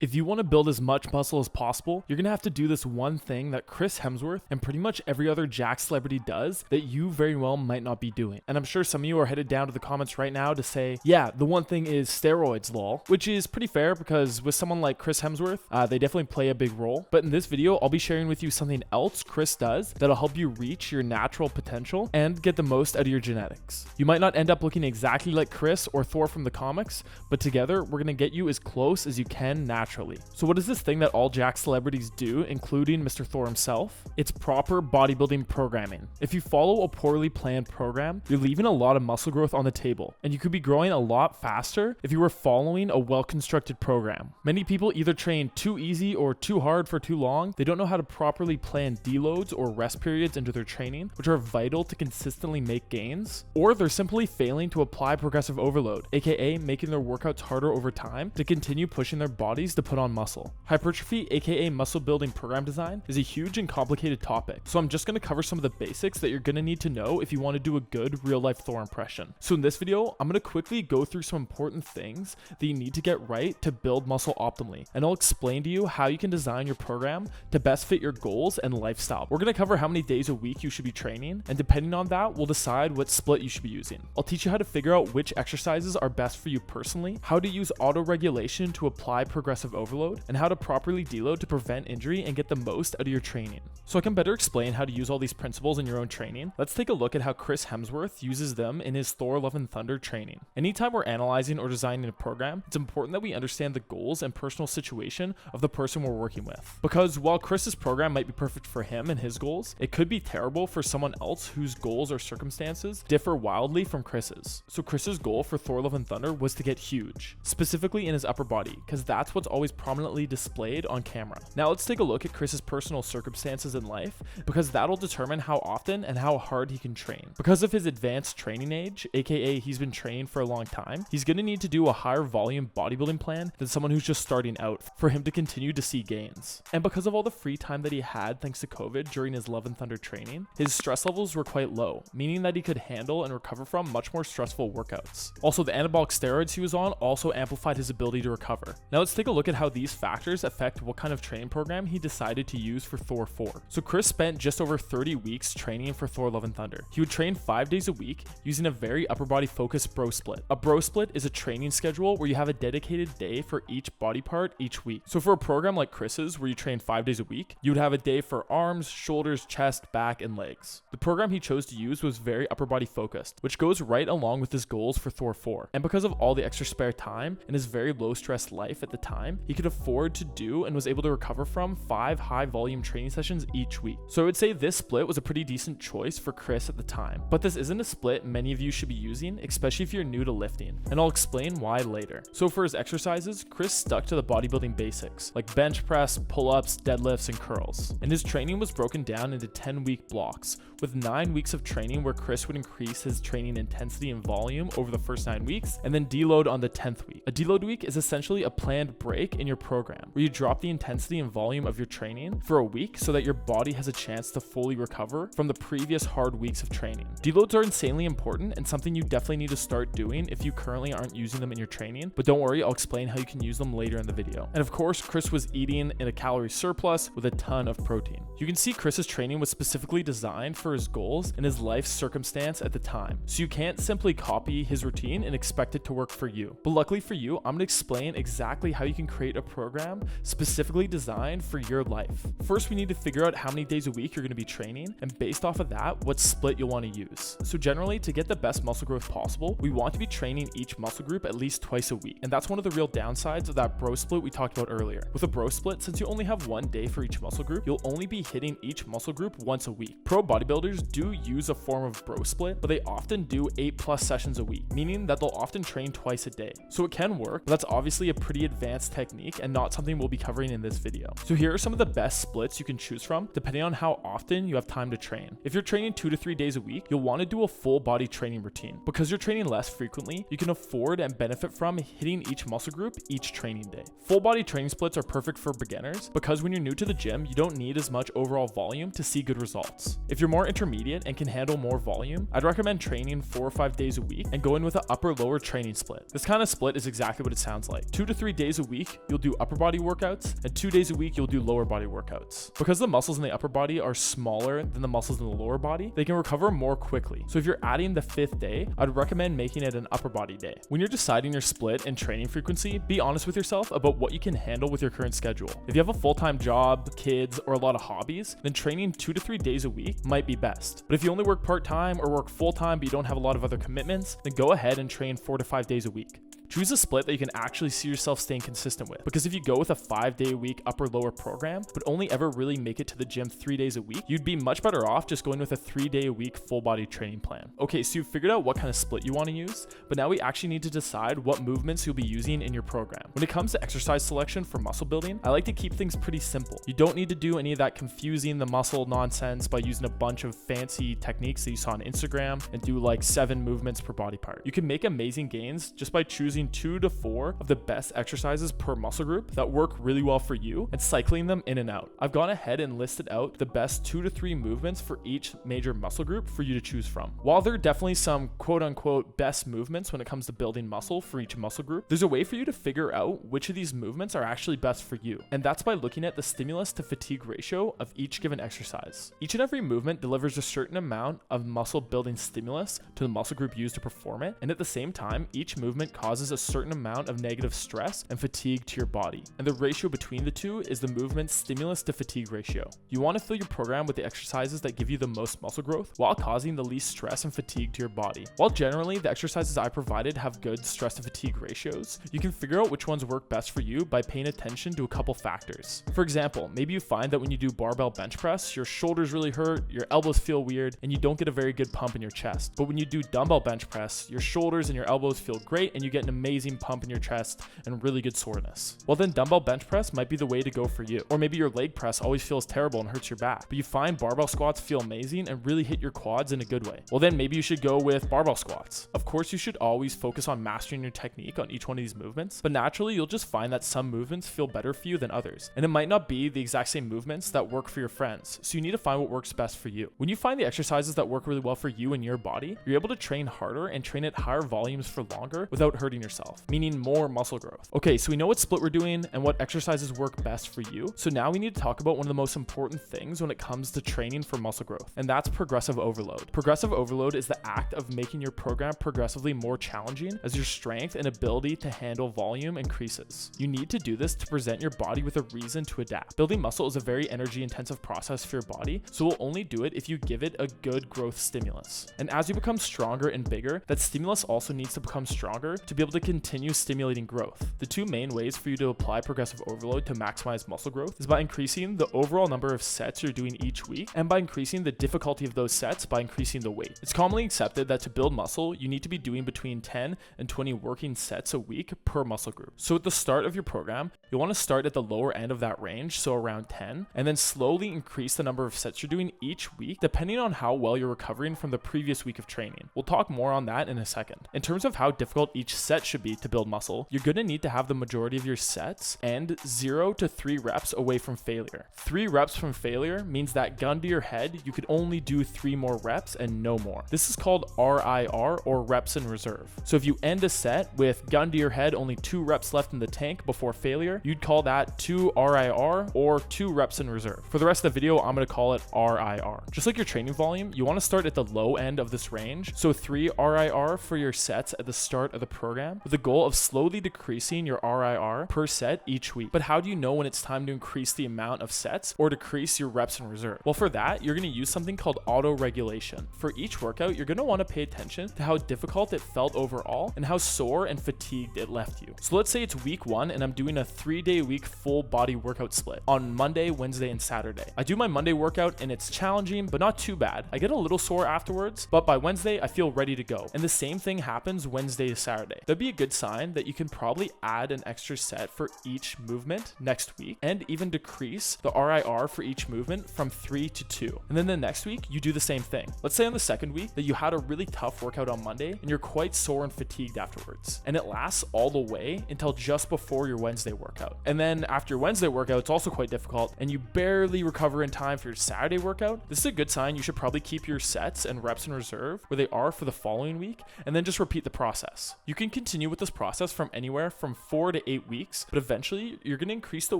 If you want to build as much muscle as possible, you're going to have to do this one thing that Chris Hemsworth and pretty much every other Jack celebrity does that you very well might not be doing. And I'm sure some of you are headed down to the comments right now to say, yeah, the one thing is steroids, lol, which is pretty fair because with someone like Chris Hemsworth, they definitely play a big role. But in this video, I'll be sharing with you something else Chris does that'll help you reach your natural potential and get the most out of your genetics. You might not end up looking exactly like Chris or Thor from the comics, but together we're going to get you as close as you can naturally. So what is this thing that all Jack celebrities do, including Mr. Thor himself? It's proper bodybuilding programming. If you follow a poorly planned program, you're leaving a lot of muscle growth on the table, and you could be growing a lot faster if you were following a well-constructed program. Many people either train too easy or too hard for too long. They don't know how to properly plan deloads or rest periods into their training, which are vital to consistently make gains, or they're simply failing to apply progressive overload, aka making their workouts harder over time to continue pushing their bodies to put on muscle. Hypertrophy, aka muscle building program design, is a huge and complicated topic, so I'm just going to cover some of the basics that you're going to need to know if you want to do a good real life Thor impression. So in this video, I'm going to quickly go through some important things that you need to get right to build muscle optimally, and I'll explain to you how you can design your program to best fit your goals and lifestyle. We're going to cover how many days a week you should be training, and depending on that, we'll decide what split you should be using. I'll teach you how to figure out which exercises are best for you personally, how to use auto-regulation to apply progressive overload, and how to properly deload to prevent injury and get the most out of your training. So I can better explain how to use all these principles in your own training. Let's take a look at how Chris Hemsworth uses them in his Thor Love and Thunder training. Anytime we're analyzing or designing a program, it's important that we understand the goals and personal situation of the person we're working with. Because while Chris's program might be perfect for him and his goals, it could be terrible for someone else whose goals or circumstances differ wildly from Chris's. So Chris's goal for Thor Love and Thunder was to get huge, specifically in his upper body, because that's what's always prominently displayed on camera. Now let's take a look at Chris's personal circumstances in life, because that'll determine how often and how hard he can train. Because of his advanced training age, aka he's been training for a long time, he's going to need to do a higher volume bodybuilding plan than someone who's just starting out for him to continue to see gains. And because of all the free time that he had thanks to COVID during his Love and Thunder training, his stress levels were quite low, meaning that he could handle and recover from much more stressful workouts. Also, the anabolic steroids he was on also amplified his ability to recover. Now let's take a look at how these factors affect what kind of training program he decided to use for Thor 4. So Chris spent just over 30 weeks training for Thor Love and Thunder. He would train 5 days a week using a very upper body focused bro split. A bro split is a training schedule where you have a dedicated day for each body part each week. So for a program like Chris's, where you train 5 days a week, you would have a day for arms, shoulders, chest, back, and legs. The program he chose to use was very upper body focused, which goes right along with his goals for Thor 4. And because of all the extra spare time and his very low stress life at the time, he could afford to do and was able to recover from 5 high volume training sessions each week. So I would say this split was a pretty decent choice for Chris at the time, but this isn't a split many of you should be using, especially if you're new to lifting, and I'll explain why later. So for his exercises, Chris stuck to the bodybuilding basics like bench press, pull-ups, deadlifts, and curls, and his training was broken down into 10-week blocks with 9 weeks of training where Chris would increase his training intensity and volume over the first 9 weeks and then deload on the 10th week. A deload week is essentially a planned break in your program where you drop the intensity and volume of your training for a week so that your body has a chance to fully recover from the previous hard weeks of training. Deloads are insanely important and something you definitely need to start doing if you currently aren't using them in your training, but don't worry, I'll explain how you can use them later in the video. And of course, Chris was eating in a calorie surplus with a ton of protein. You can see Chris's training was specifically designed for his goals and his life circumstance at the time, so you can't simply copy his routine and expect it to work for you. But luckily for you, I'm going to explain exactly how you can create a program specifically designed for your life. First, we need to figure out how many days a week you're going to be training, and based off of that, what split you'll want to use. So generally, to get the best muscle growth possible, we want to be training each muscle group at least twice a week, and that's one of the real downsides of that bro split we talked about earlier. With a bro split, since you only have one day for each muscle group, you'll only be hitting each muscle group once a week. Pro bodybuilders do use a form of bro split, but they often do 8+ sessions a week, meaning that they'll often train twice a day. So it can work, but that's obviously a pretty advanced technique and not something we'll be covering in this video. So here are some of the best splits you can choose from depending on how often you have time to train. If you're training 2 to 3 days a week, you'll want to do a full body training routine. Because you're training less frequently, you can afford and benefit from hitting each muscle group each training day. Full body training splits are perfect for beginners because when you're new to the gym, you don't need as much overall volume to see good results. If you're more intermediate and can handle more volume, I'd recommend training 4 or 5 days a week and go in with an upper lower training split. This kind of split is exactly what it sounds like. 2 to 3 days a week week, you'll do upper body workouts, and 2 days a week, you'll do lower body workouts. Because the muscles in the upper body are smaller than the muscles in the lower body, they can recover more quickly. So if you're adding the 5th day, I'd recommend making it an upper body day. When you're deciding your split and training frequency, be honest with yourself about what you can handle with your current schedule. If you have a full-time job, kids, or a lot of hobbies, then training 2 to 3 days a week might be best. But if you only work part-time or work full-time but you don't have a lot of other commitments, then go ahead and train 4 to 5 days a week. Choose a split that you can actually see yourself staying consistent with, because if you go with a 5-day a week upper lower program but only ever really make it to the gym 3 days a week, you'd be much better off just going with a 3-day a week full body training plan. Okay, so you've figured out what kind of split you want to use, but now we actually need to decide what movements you'll be using in your program. When it comes to exercise selection for muscle building, I like to keep things pretty simple. You don't need to do any of that confusing the muscle nonsense by using a bunch of fancy techniques that you saw on Instagram and do like 7 movements per body part. You can make amazing gains just by choosing 2 to 4 of the best exercises per muscle group that work really well for you and cycling them in and out. I've gone ahead and listed out the best 2 to 3 movements for each major muscle group for you to choose from. While there are definitely some quote unquote best movements when it comes to building muscle for each muscle group, there's a way for you to figure out which of these movements are actually best for you. And that's by looking at the stimulus to fatigue ratio of each given exercise. Each and every movement delivers a certain amount of muscle building stimulus to the muscle group used to perform it. And at the same time, each movement causes a certain amount of negative stress and fatigue to your body. And the ratio between the two is the movement stimulus to fatigue ratio. You want to fill your program with the exercises that give you the most muscle growth while causing the least stress and fatigue to your body. While generally the exercises I provided have good stress to fatigue ratios, you can figure out which ones work best for you by paying attention to a couple factors. For example, maybe you find that when you do barbell bench press, your shoulders really hurt, your elbows feel weird, and you don't get a very good pump in your chest. But when you do dumbbell bench press, your shoulders and your elbows feel great and you get an amazing pump in your chest and really good soreness. Well, then dumbbell bench press might be the way to go for you. Or maybe your leg press always feels terrible and hurts your back, but you find barbell squats feel amazing and really hit your quads in a good way. Well, then maybe you should go with barbell squats. Of course, you should always focus on mastering your technique on each one of these movements, but naturally you'll just find that some movements feel better for you than others. And it might not be the exact same movements that work for your friends, so you need to find what works best for you. When you find the exercises that work really well for you and your body, you're able to train harder and train at higher volumes for longer without hurting yourself, meaning more muscle growth. Okay, so we know what split we're doing and what exercises work best for you. So now we need to talk about one of the most important things when it comes to training for muscle growth, and that's progressive overload. Progressive overload is the act of making your program progressively more challenging as your strength and ability to handle volume increases. You need to do this to present your body with a reason to adapt. Building muscle is a very energy intensive process for your body, so we'll only do it if you give it a good growth stimulus. And as you become stronger and bigger, that stimulus also needs to become stronger to be able to continue stimulating growth. The two main ways for you to apply progressive overload to maximize muscle growth is by increasing the overall number of sets you're doing each week and by increasing the difficulty of those sets by increasing the weight. It's commonly accepted that to build muscle, you need to be doing between 10 and 20 working sets a week per muscle group. So at the start of your program, you'll want to start at the lower end of that range, so around 10, and then slowly increase the number of sets you're doing each week depending on how well you're recovering from the previous week of training. We'll talk more on that in a second. In terms of how difficult each set should be to build muscle, you're going to need to have the majority of your sets end 0 to 3 reps away from failure. 3 reps from failure means that gun to your head, you could only do 3 more reps and no more. This is called RIR, or reps in reserve. So if you end a set with gun to your head, only 2 reps left in the tank before failure, you'd call that 2 RIR or 2 reps in reserve. For the rest of the video, I'm going to call it RIR. Just like your training volume, you want to start at the low end of this range, so 3 RIR for your sets at the start of the program, with the goal of slowly decreasing your RIR per set each week. But how do you know when it's time to increase the amount of sets or decrease your reps in reserve? Well, for that, you're going to use something called auto regulation. For each workout, you're going to want to pay attention to how difficult it felt overall and how sore and fatigued it left you. So let's say it's week 1 and I'm doing a 3-day week full body workout split on Monday, Wednesday, and Saturday. I do my Monday workout and it's challenging, but not too bad. I get a little sore afterwards, but by Wednesday, I feel ready to go. And the same thing happens Wednesday to Saturday. That'd be a good sign that you can probably add an extra set for each movement next week and even decrease the RIR for each movement from 3 to 2. And then the next week, you do the same thing. Let's say on the second week that you had a really tough workout on Monday and you're quite sore and fatigued afterwards. And it lasts all the way until just before your Wednesday workout. And then after your Wednesday workout, it's also quite difficult and you barely recover in time for your Saturday workout. This is a good sign you should probably keep your sets and reps in reserve where they are for the following week and then just repeat the process. You can continue continue with this process from anywhere from 4 to 8 weeks, but eventually you're going to increase the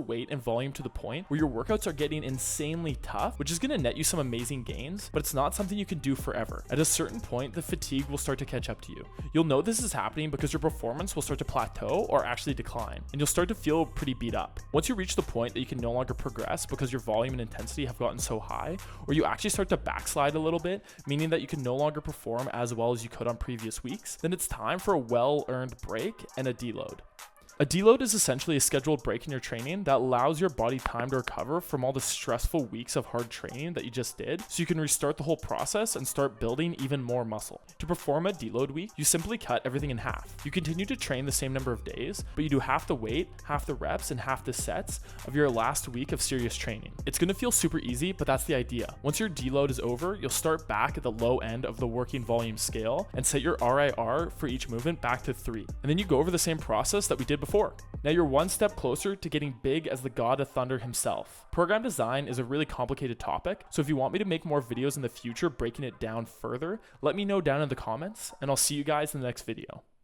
weight and volume to the point where your workouts are getting insanely tough, which is going to net you some amazing gains, but it's not something you can do forever. At a certain point, the fatigue will start to catch up to you. You'll know this is happening because your performance will start to plateau or actually decline, and you'll start to feel pretty beat up. Once you reach the point that you can no longer progress because your volume and intensity have gotten so high, or you actually start to backslide a little bit, meaning that you can no longer perform as well as you could on previous weeks, then it's time for a well-earned break and a deload. A deload is essentially a scheduled break in your training that allows your body time to recover from all the stressful weeks of hard training that you just did, so you can restart the whole process and start building even more muscle. To perform a deload week, you simply cut everything in half. You continue to train the same number of days, but you do half the weight, half the reps, and half the sets of your last week of serious training. It's going to feel super easy, but that's the idea. Once your deload is over, you'll start back at the low end of the working volume scale and set your RIR for each movement back to 3. And then you go over the same process that we did before. Now you're one step closer to getting big as the God of Thunder himself. Program design is a really complicated topic, so if you want me to make more videos in the future breaking it down further, let me know down in the comments, and I'll see you guys in the next video.